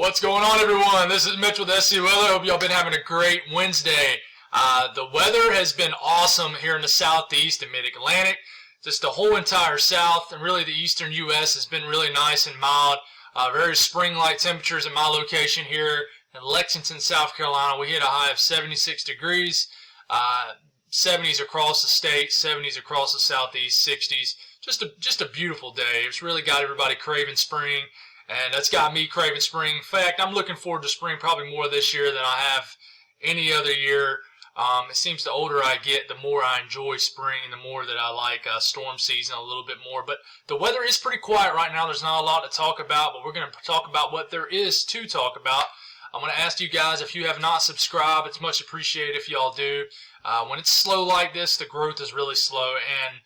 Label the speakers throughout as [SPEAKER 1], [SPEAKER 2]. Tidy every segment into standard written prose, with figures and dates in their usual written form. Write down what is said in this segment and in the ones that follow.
[SPEAKER 1] What's going on, everyone? This is Mitch with SC Weather. Hope y'all been having a great Wednesday. The weather has been awesome here in the southeast and mid-Atlantic. Just the whole entire south and really the eastern U.S. has been really nice and mild. Very spring-like temperatures at my location here in Lexington, South Carolina. We hit a high of 76 degrees, 70s across the state, 70s across the southeast, 60s. Just a beautiful day. It's really got everybody craving spring. And that's got me craving spring. In fact, I'm looking forward to spring probably more this year than I have any other year. It seems the older I get, the more I enjoy spring, the more that I like storm season a little bit more. But the weather is pretty quiet right now. There's not a lot to talk about, but we're going to talk about what there is to talk about. I'm going to ask you guys, if you have not subscribed, it's much appreciated if y'all do. When it's slow like this, the growth is really slow, and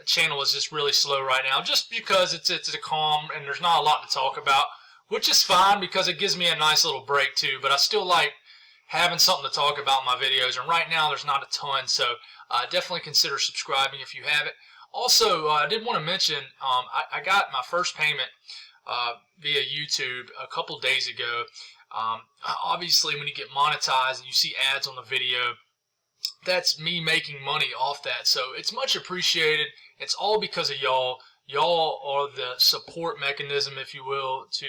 [SPEAKER 1] channel is just really slow right now, just because it's a calm and there's not a lot to talk about, which is fine because it gives me a nice little break too. But I still like having something to talk about in my videos, and right now there's not a ton, so definitely consider subscribing if you haven't. Also, I did want to mention I got my first payment via YouTube a couple days ago. Obviously, when you get monetized and you see ads on the video, that's me making money off that, so it's much appreciated. It's all because of y'all. Y'all are the support mechanism, if you will, to,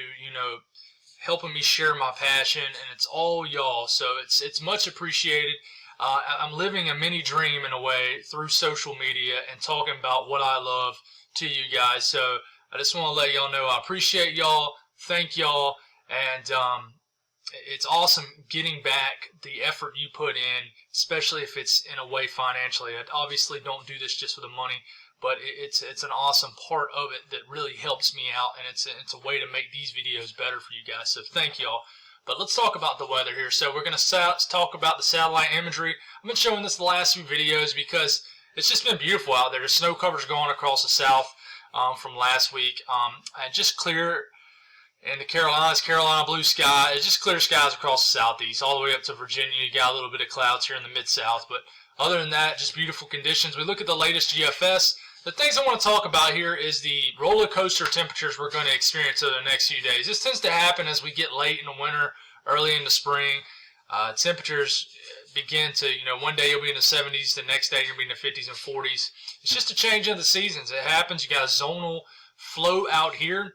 [SPEAKER 1] helping me share my passion, and it's all y'all, so it's much appreciated. I'm living a mini dream in a way through social media and talking about what I love to you guys, so I just want to let y'all know I appreciate y'all, thank y'all, and it's awesome getting back the effort you put in, especially if it's in a way financially. I obviously don't do this just for the money, but it's an awesome part of it that really helps me out, and it's a way to make these videos better for you guys, so thank y'all. But let's talk about the weather here. So we're going to talk about the satellite imagery. I've been showing this the last few videos because it's just been beautiful out there. The snow cover's going across the south from last week. And just clear in the Carolinas, Carolina blue sky. It's just clear skies across the southeast, all the way up to Virginia. You got a little bit of clouds here in the mid-south, but other than that, just beautiful conditions. We look at the latest GFS. The things I want to talk about here is the roller coaster temperatures we're going to experience over the next few days. This tends to happen as we get late in the winter, early in the spring. Temperatures begin to, one day you'll be in the 70s, the next day you'll be in the 50s and 40s. It's just a change in the seasons. It happens. You got a zonal flow out here.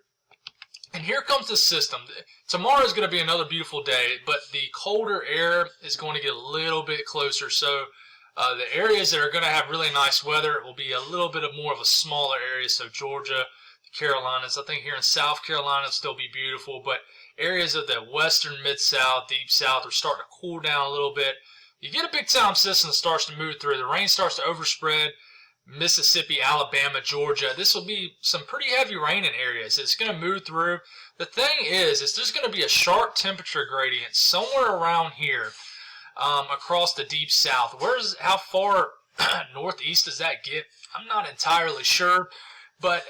[SPEAKER 1] And here comes the system. Tomorrow is going to be another beautiful day, but the colder air is going to get a little bit closer. So the areas that are going to have really nice weather will be a little bit more of a smaller area. So Georgia, the Carolinas, I think here in South Carolina it'll still be beautiful, but areas of the western, mid-south, deep south are starting to cool down a little bit. You get a big-time system that starts to move through. The rain starts to overspread Mississippi, Alabama, Georgia. This will be some pretty heavy rain in areas. It's going to move through. The thing is there's going to be a sharp temperature gradient somewhere around here across the deep south. How far northeast does that get? I'm not entirely sure, but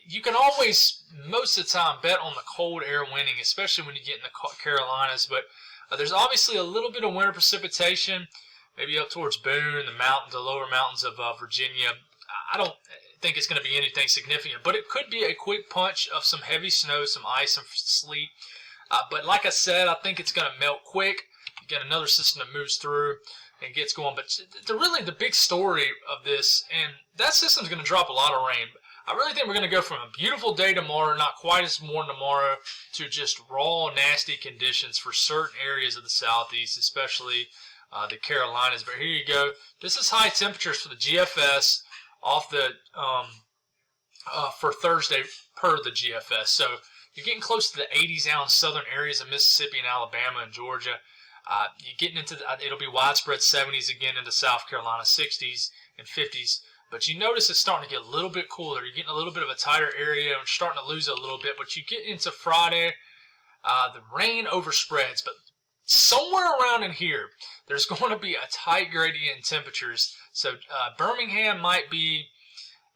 [SPEAKER 1] you can always, most of the time, bet on the cold air winning, especially when you get in the Carolinas. But there's obviously a little bit of winter precipitation, maybe up towards Boone, the lower mountains of Virginia. I don't think it's going to be anything significant, but it could be a quick punch of some heavy snow, some ice, some sleet. But like I said, I think it's going to melt quick. You get another system that moves through and gets going. But really the big story of this, and that system's going to drop a lot of rain. I really think we're going to go from a beautiful day tomorrow, not quite as warm tomorrow, to just raw, nasty conditions for certain areas of the southeast, especially the Carolinas. But here you go. This is high temperatures for the GFS off the for Thursday per the GFS. So you're getting close to the 80s now in southern areas of Mississippi and Alabama and Georgia. You're getting into it'll be widespread 70s again into South Carolina, 60s and 50s. But you notice it's starting to get a little bit cooler. You're getting a little bit of a tighter area and starting to lose it a little bit. But you get into Friday, the rain overspreads. But somewhere around in here, there's going to be a tight gradient in temperatures. So Birmingham might be,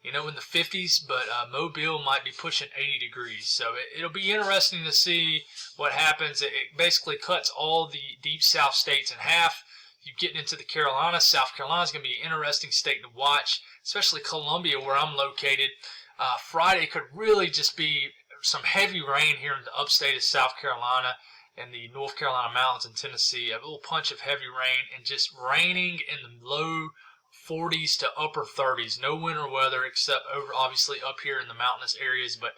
[SPEAKER 1] in the 50s, but Mobile might be pushing 80 degrees. So it'll be interesting to see what happens. It basically cuts all the deep south states in half. You get into the Carolinas. South Carolina is going to be an interesting state to watch, especially Columbia, where I'm located. Friday could really just be some heavy rain here in the upstate of South Carolina and the North Carolina mountains and Tennessee. A little punch of heavy rain and just raining in the low 40s to upper 30s. No winter weather except over obviously up here in the mountainous areas, but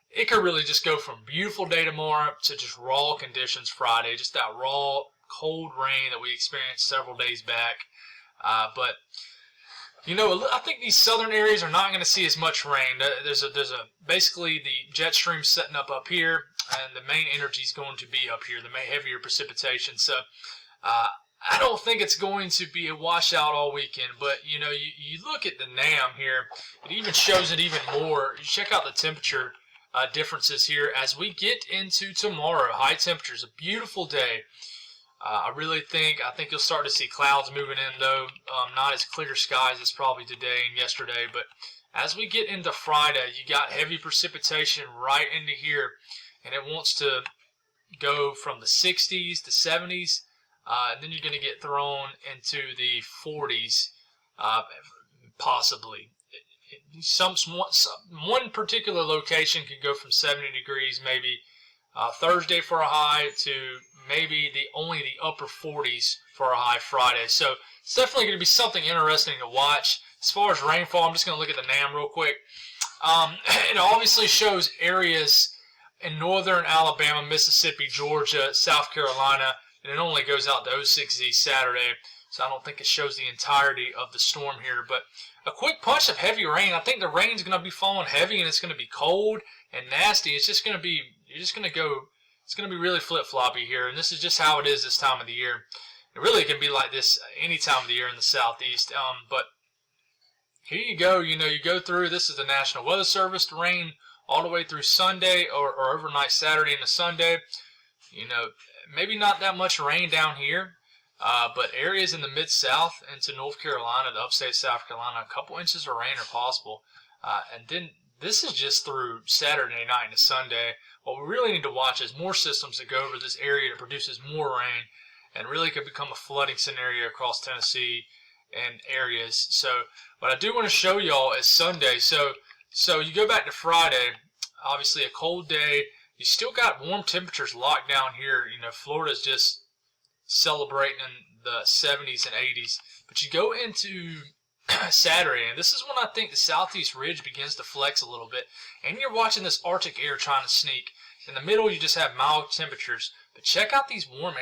[SPEAKER 1] it could really just go from beautiful day tomorrow to just raw conditions Friday. Just that raw, cold rain that we experienced several days back. But you know, I think these southern areas are not going to see as much rain. There's basically the jet stream setting up here, and the main energy is going to be up here, the main heavier precipitation. So I don't think it's going to be a washout all weekend. But you know, you look at the NAM here, it even shows it even more. You check out the temperature differences here as we get into tomorrow. High temperatures, a beautiful day. I think you'll start to see clouds moving in, though not as clear skies as probably today and yesterday. But as we get into Friday, you got heavy precipitation right into here, and it wants to go from the 60s to 70s, and then you're going to get thrown into the 40s, possibly. One particular location could go from 70 degrees maybe Thursday for a high to maybe only the upper 40s for a high Friday. So it's definitely going to be something interesting to watch. As far as rainfall, I'm just going to look at the NAM real quick. It obviously shows areas in northern Alabama, Mississippi, Georgia, South Carolina, and it only goes out to 06Z Saturday. So I don't think it shows the entirety of the storm here. But a quick punch of heavy rain. I think the rain's going to be falling heavy, and it's going to be cold and nasty. It's just going to be, it's going to be really flip-floppy here, and this is just how it is this time of the year. It really can be like this any time of the year in the southeast. But here you go. You know, you go through. This is the National Weather Service. The rain all the way through Sunday or overnight Saturday into Sunday. You know, maybe not that much rain down here, but areas in the mid-south into North Carolina, the upstate South Carolina, a couple inches of rain are possible. And then this is just through Saturday night into Sunday. What we really need to watch is more systems that go over this area that produces more rain and really could become a flooding scenario across Tennessee and areas. So what I do want to show y'all is Sunday. So you go back to Friday, obviously a cold day. You still got warm temperatures locked down here. You know, Florida's just celebrating in the 70s and 80s. But you go into Saturday, and this is when I think the southeast ridge begins to flex a little bit, and you're watching this Arctic air trying to sneak. In the middle, you just have mild temperatures, but check out these warm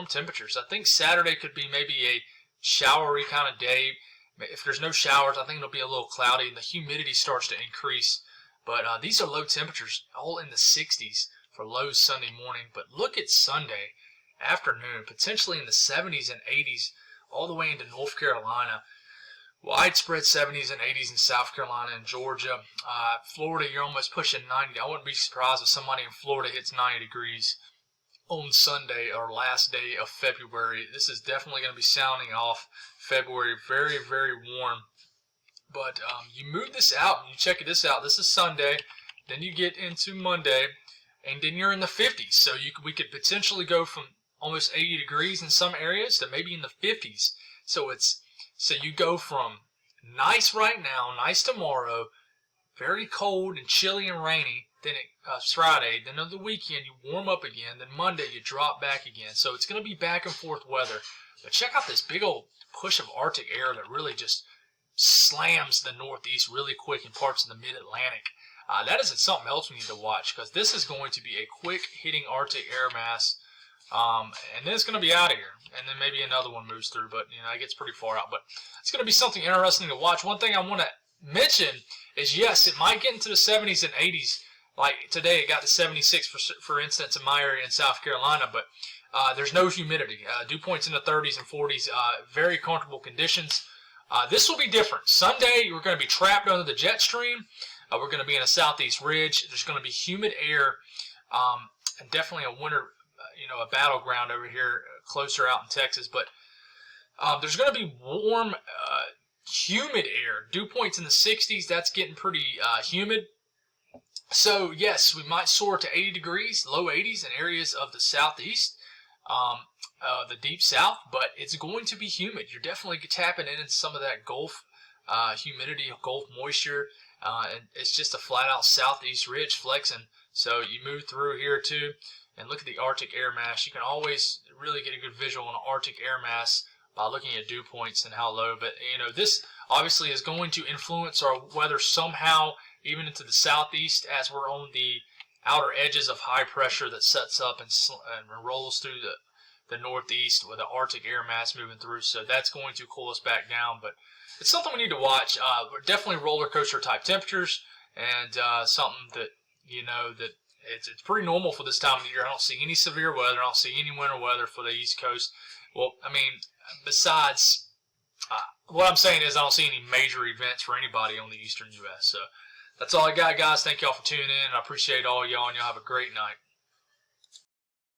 [SPEAKER 1] temperatures. I think Saturday could be maybe a showery kind of day. If there's no showers, I think it'll be a little cloudy, and the humidity starts to increase. But these are low temperatures, all in the 60s for lows Sunday morning. But look at Sunday afternoon, potentially in the 70s and 80s, all the way into North Carolina. Widespread 70s and 80s in South Carolina and Georgia. Florida, you're almost pushing 90. I wouldn't be surprised if somebody in Florida hits 90 degrees on Sunday or last day of February. This is definitely going to be sounding off February. Very, very warm. But you move this out and you check this out. This is Sunday. Then you get into Monday, and then you're in the 50s. So we could potentially go from almost 80 degrees in some areas to maybe in the 50s. So you go from nice right now, nice tomorrow, very cold and chilly and rainy, then Friday, then on the weekend you warm up again, then Monday you drop back again. So it's going to be back and forth weather. But check out this big old push of Arctic air that really just slams the northeast really quick in parts of the mid-Atlantic. That isn't something else we need to watch, because this is going to be a quick hitting Arctic air mass. And then it's going to be out of here, and then maybe another one moves through, but you know, it gets pretty far out. But it's going to be something interesting to watch. One thing I want to mention is, yes, it might get into the 70s and 80s. Like today, it got to 76, for instance, in my area in South Carolina, but there's no humidity. Dew points in the 30s and 40s, very comfortable conditions. This will be different. Sunday, we're going to be trapped under the jet stream. We're going to be in a southeast ridge. There's going to be humid air, and definitely a winter, a battleground over here closer out in Texas. But there's going to be warm, humid air. Dew points in the 60s. That's getting pretty humid. So, yes, we might soar to 80 degrees, low 80s in areas of the southeast, the deep south, but it's going to be humid. You're definitely tapping into some of that Gulf humidity, Gulf moisture, and it's just a flat-out southeast ridge flexing So you move through here too, and look at the Arctic air mass. You can always really get a good visual on an Arctic air mass by looking at dew points and how low. But this obviously is going to influence our weather somehow, even into the southeast, as we're on the outer edges of high pressure that sets up and rolls through the northeast with the Arctic air mass moving through. So that's going to cool us back down. But it's something we need to watch. Definitely roller coaster type temperatures, and something that that it's pretty normal for this time of the year. I don't see any severe weather. I don't see any winter weather for the East Coast. Well, I mean, besides, what I'm saying is I don't see any major events for anybody on the eastern U.S. So that's all I got, guys. Thank y'all for tuning in. I appreciate all y'all, and y'all have a great night.